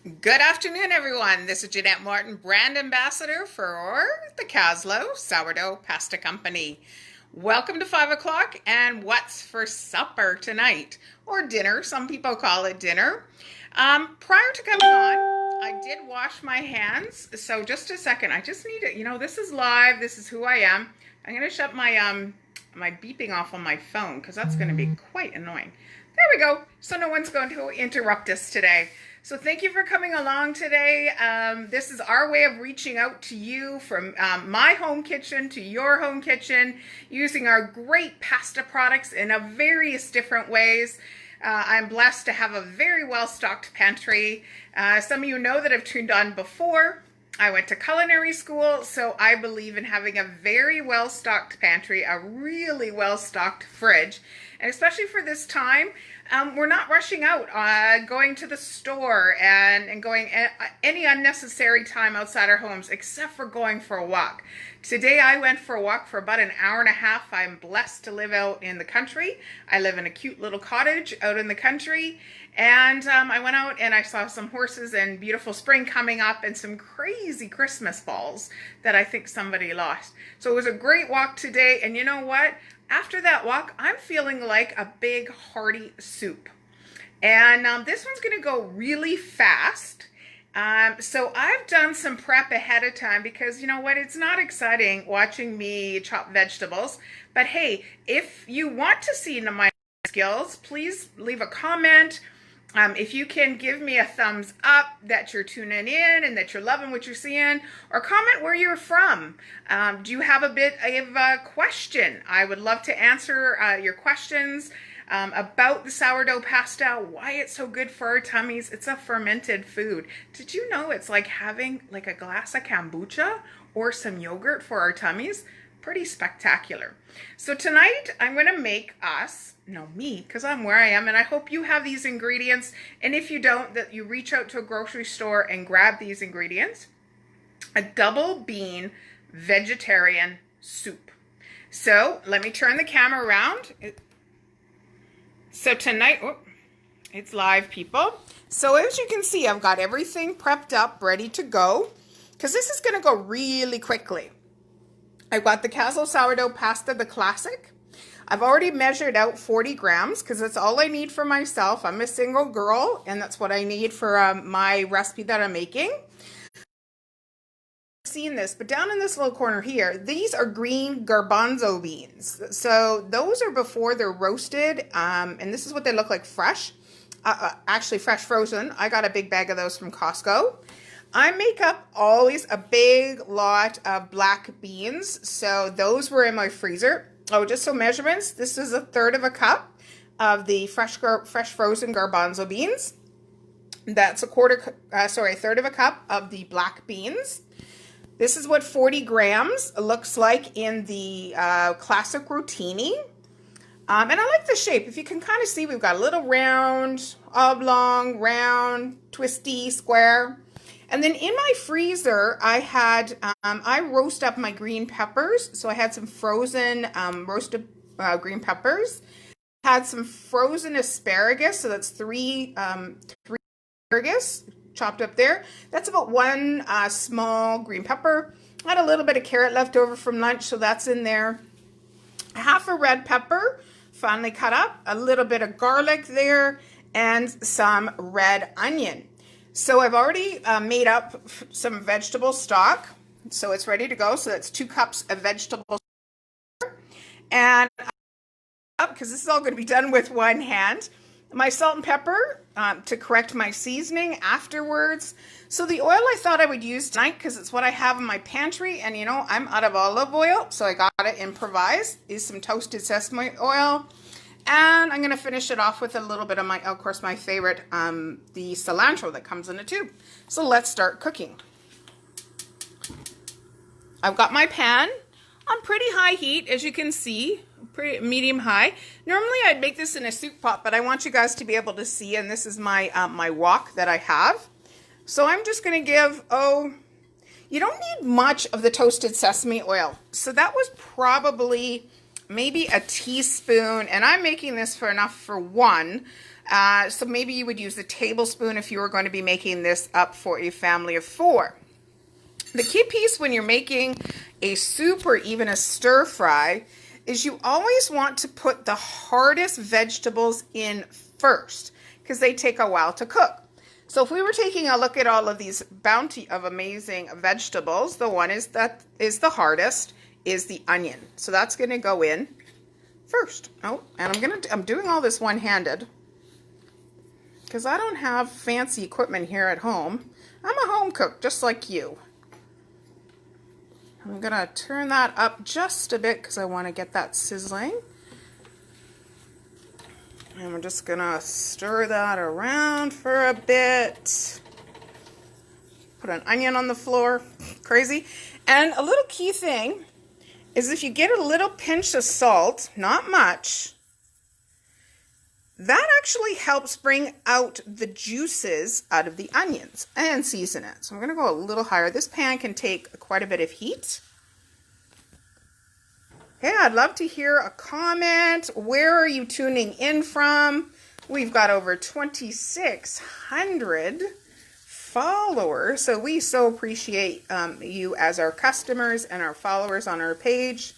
Good afternoon, everyone. This is Jeanette Martin, brand ambassador for the Caslow Sourdough Pasta Company. Welcome to 5 o'clock and what's for supper tonight, or dinner. Some people call it dinner. Prior to coming on, I did wash my hands. So just a second, I just need to, this is live. This is who I am. I'm going to shut my beeping off on my phone because that's going to be quite annoying. There we go. So no one's going to interrupt us today. So thank you for coming along today. This is our way of reaching out to you from my home kitchen to your home kitchen, using our great pasta products in a various different ways. I'm blessed to have a very well-stocked pantry. Some of you know that I've tuned on before. I went to culinary school, so I believe in having a very well-stocked pantry, a really well-stocked fridge. And especially for this time, we're not rushing out, going to the store and going any unnecessary time outside our homes, except for going for a walk. Today I went for a walk for about an hour and a half. I'm blessed to live out in the country. I live in a cute little cottage out in the country. And I went out and I saw some horses and beautiful spring coming up and some crazy Christmas balls that I think somebody lost. So it was a great walk today. And you know what? After that walk, I'm feeling like a big hearty soup. And this one's going to go really fast. So I've done some prep ahead of time because you know what? It's not exciting watching me chop vegetables. But hey, if you want to see my skills, please leave a comment. If you can give me a thumbs up that you're tuning in and that you're loving what you're seeing, or comment where you're from. Do you have a bit of a question? I would love to answer your questions about the sourdough pasta, why it's so good for our tummies. It's a fermented food. Did you know it's like having like a glass of kombucha or some yogurt for our tummies? Pretty spectacular. So tonight I'm going to make us, me, because I'm where I am, and I hope you have these ingredients, and if you don't, that you reach out to a grocery store and grab these ingredients. A double bean vegetarian soup. So let me turn the camera around. So tonight, it's live, people. So as you can see, I've got everything prepped up, ready to go, because this is going to go really quickly. I've got the Caslow sourdough pasta, the classic. I've already measured out 40 grams because that's all I need for myself. I'm a single girl, and that's what I need for my recipe that I'm making. I've seen this, but down in this little corner here, these are green garbanzo beans. So those are before they're roasted, and this is what they look like fresh. Actually, fresh frozen. I got a big bag of those from Costco. I make up always a big lot of black beans, so those were in my freezer. Oh, just so measurements, this is a third of a cup of the fresh frozen garbanzo beans. That's a third of a cup of the black beans. This is what 40 grams looks like in the classic rotini. And I like the shape. If you can kind of see, we've got a little round, oblong, round, twisty, square. And then in my freezer, I had, I roast up my green peppers. So I had some frozen roasted green peppers. Had some frozen asparagus. So that's three asparagus chopped up there. That's about one small green pepper. I had a little bit of carrot left over from lunch, so that's in there. Half a red pepper, finely cut up. A little bit of garlic there, and some red onion. So I've already made up some vegetable stock, so it's ready to go. So that's 2 cups of vegetable stock. And because this is all going to be done with one hand, my salt and pepper to correct my seasoning afterwards. So the oil I thought I would use tonight, because it's what I have in my pantry, and I'm out of olive oil, so I got to improvise, is some toasted sesame oil. And I'm going to finish it off with a little bit of of course, my favorite, the cilantro that comes in a tube. So let's start cooking. I've got my pan on pretty high heat, as you can see, pretty medium high. Normally I'd make this in a soup pot, but I want you guys to be able to see, and this is my, my wok that I have. So I'm just going to give, you don't need much of the toasted sesame oil. So that was probably maybe a teaspoon, and I'm making this for enough for one. So maybe you would use a tablespoon if you were going to be making this up for a family of 4. The key piece when you're making a soup or even a stir fry is you always want to put the hardest vegetables in first because they take a while to cook. So if we were taking a look at all of these bounty of amazing vegetables, the one that is the hardest is the onion. So that's going to go in first. Oh, and I'm doing all this one-handed because I don't have fancy equipment here at home. I'm a home cook just like you. I'm going to turn that up just a bit because I want to get that sizzling. And we're just going to stir that around for a bit. Put an onion on the floor. Crazy. And a little key thing is if you get a little pinch of salt, not much, that actually helps bring out the juices out of the onions and season it. So I'm going to go a little higher. This pan can take quite a bit of heat. Okay, I'd love to hear a comment. Where are you tuning in from? We've got over 2,600 followers, so we so appreciate you as our customers and our followers on our page.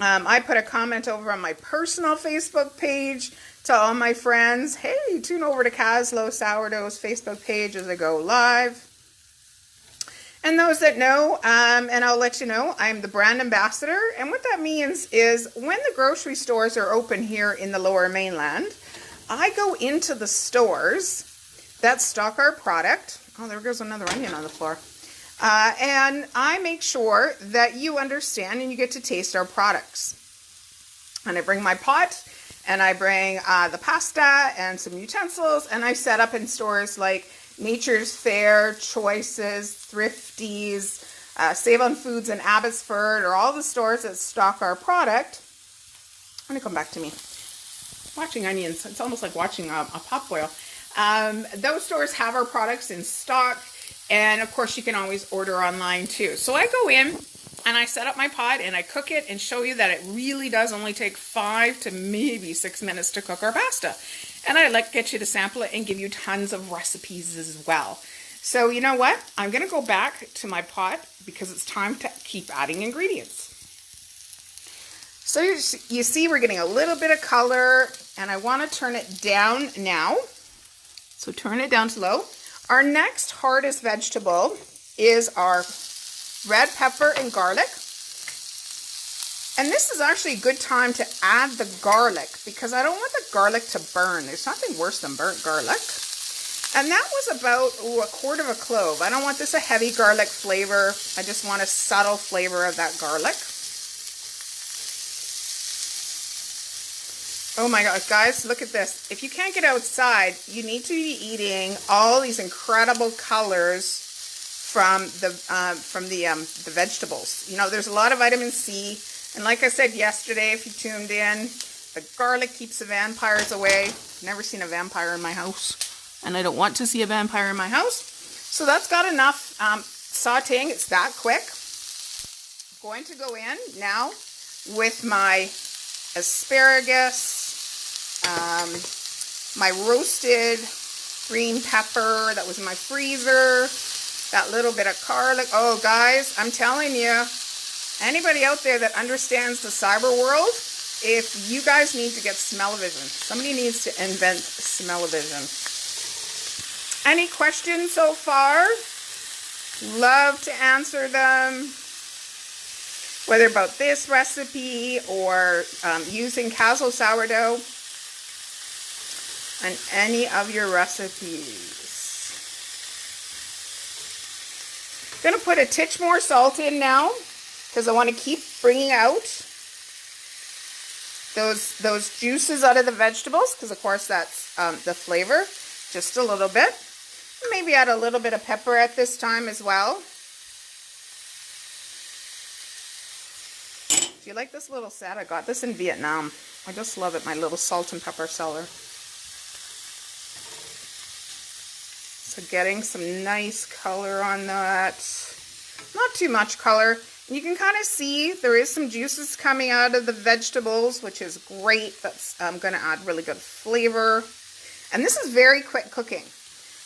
I put a comment over on my personal Facebook page to all my friends. Hey, tune over to Caslow Sourdough's Facebook page as I go live. And those that know, and I'll let you know, I'm the brand ambassador. And what that means is when the grocery stores are open here in the Lower Mainland, I go into the stores that stock our product. Oh, there goes another onion on the floor. And I make sure that you understand and you get to taste our products. And I bring my pot and I bring the pasta and some utensils, and I set up in stores like Nature's Fair, Choices, Thrifties, Save on Foods in Abbotsford, or all the stores that stock our product. I'm going to come back to me. Watching onions, it's almost like watching a pot boil. Those stores have our products in stock, and of course you can always order online too. So I go in and I set up my pot and I cook it and show you that it really does only take 5 to maybe 6 minutes to cook our pasta. And I get you to sample it and give you tons of recipes as well. So you know what? I'm going to go back to my pot because it's time to keep adding ingredients. So you see we're getting a little bit of color, and I want to turn it down now. So turn it down to low. Our next hardest vegetable is our red pepper and garlic. And this is actually a good time to add the garlic because I don't want the garlic to burn. There's nothing worse than burnt garlic. And that was about a quarter of a clove. I don't want this a heavy garlic flavor. I just want a subtle flavor of that garlic. Oh my God, guys, look at this. If you can't get outside, you need to be eating all these incredible colors from the vegetables. You know, there's a lot of vitamin C. And like I said yesterday, if you tuned in, the garlic keeps the vampires away. I've never seen a vampire in my house, and I don't want to see a vampire in my house. So that's got enough sauteing. It's that quick. I'm going to go in now with my asparagus, my roasted green pepper that was in my freezer, that little bit of garlic. Oh, guys, I'm telling you, anybody out there that understands the cyber world, if you guys need to get smell-o-vision, somebody needs to invent smell-o-vision. Any questions so far? Love to answer them. Whether about this recipe or using Caslow sourdough on any of your recipes. I'm going to put a titch more salt in now because I want to keep bringing out those juices out of the vegetables because of course that's the flavor. Just a little bit. Maybe add a little bit of pepper at this time as well. If you like this little set, I got this in Vietnam. I just love it, my little salt and pepper cellar. So getting some nice color on that. Not too much color. And you can kind of see there is some juices coming out of the vegetables, which is great. That's going to add really good flavor. And this is very quick cooking.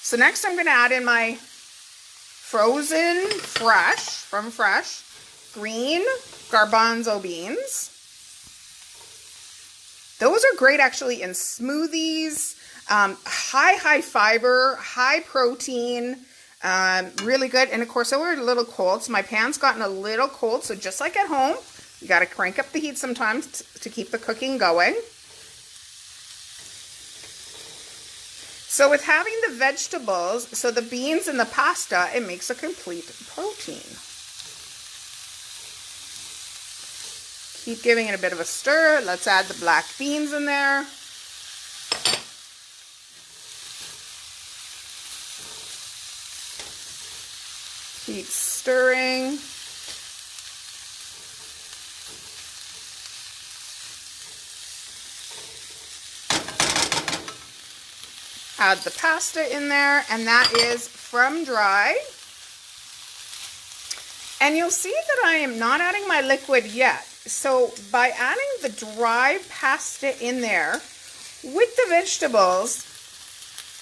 So next I'm going to add in my frozen fresh green garbanzo beans. Those are great actually in smoothies, high fiber, high protein, really good. And of course they were a little cold, so my pan's gotten a little cold. So just like at home, you got to crank up the heat sometimes to keep the cooking going. So with having the vegetables, so the beans and the pasta, it makes a complete protein. Keep giving it a bit of a stir. Let's add the black beans in there. Keep stirring. Add the pasta in there, and that is from dry. And you'll see that I am not adding my liquid yet. So by adding the dry pasta in there with the vegetables,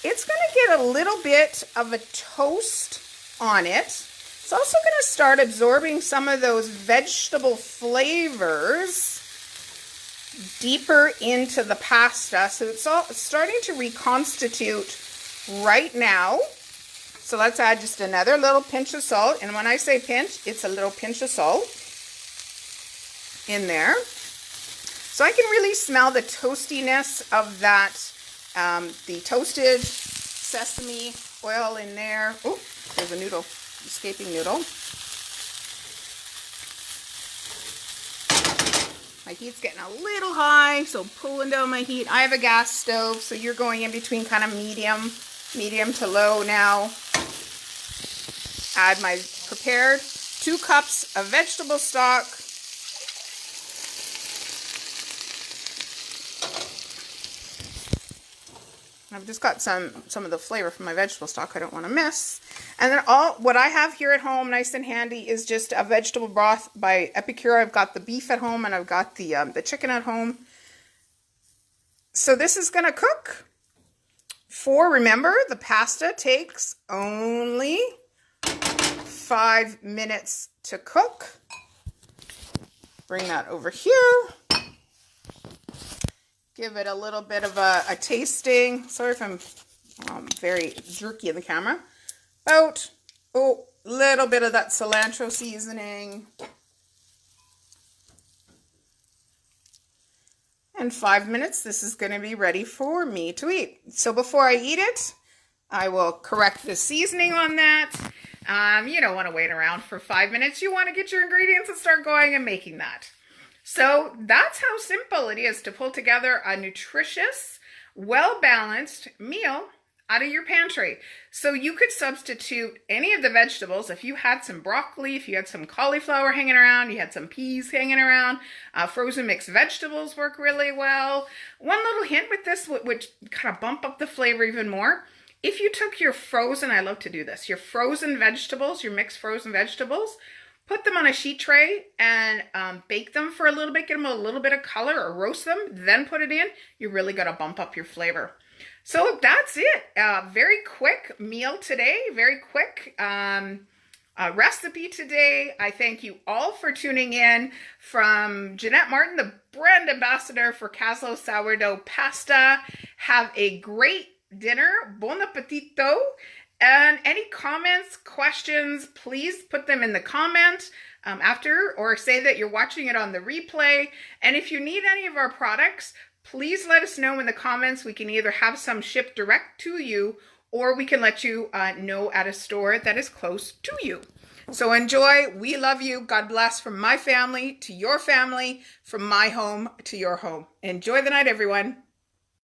it's going to get a little bit of a toast on it. It's also going to start absorbing some of those vegetable flavors deeper into the pasta. So it's starting to reconstitute right now. So let's add just another little pinch of salt. And when I say pinch, it's a little pinch of salt in there. So I can really smell the toastiness of that, the toasted sesame oil in there. Oh, there's a noodle, escaping noodle. My heat's getting a little high, so pulling down my heat. I have a gas stove, so you're going in between kind of medium to low now. Add my prepared 2 cups of vegetable stock. I've just got some of the flavor from my vegetable stock I don't want to miss. And then what I have here at home, nice and handy, is just a vegetable broth by Epicure. I've got the beef at home and I've got the chicken at home. So this is going to cook for, remember, the pasta takes only 5 minutes to cook. Bring that over here. Give it a little bit of a tasting. Sorry if I'm very jerky in the camera. About, little bit of that cilantro seasoning. In 5 minutes, this is going to be ready for me to eat. So before I eat it, I will correct the seasoning on that. You don't want to wait around for 5 minutes. You want to get your ingredients and start going and making that. So that's how simple it is to pull together a nutritious, well-balanced meal out of your pantry. So you could substitute any of the vegetables. If you had some broccoli, if you had some cauliflower hanging around, you had some peas hanging around, frozen mixed vegetables work really well. One little hint with this, which kind of bump up the flavor even more. If you took your frozen, I love to do this, your frozen vegetables, your mixed frozen vegetables, put them on a sheet tray and bake them for a little bit, give them a little bit of color or roast them, then put it in. You're really going to bump up your flavor. So that's it. Very quick meal today, very quick recipe today. I thank you all for tuning in. From Jeanette Martin, the brand ambassador for Caslow Sourdough Pasta. Have a great dinner. Bon appetito. And any comments, questions, please put them in the comment after, or say that you're watching it on the replay. And if you need any of our products, please let us know in the comments. We can either have some shipped direct to you, or we can let you know at a store that is close to you. So enjoy. We love you. God bless. From my family to your family, from my home to your home. Enjoy the night, everyone.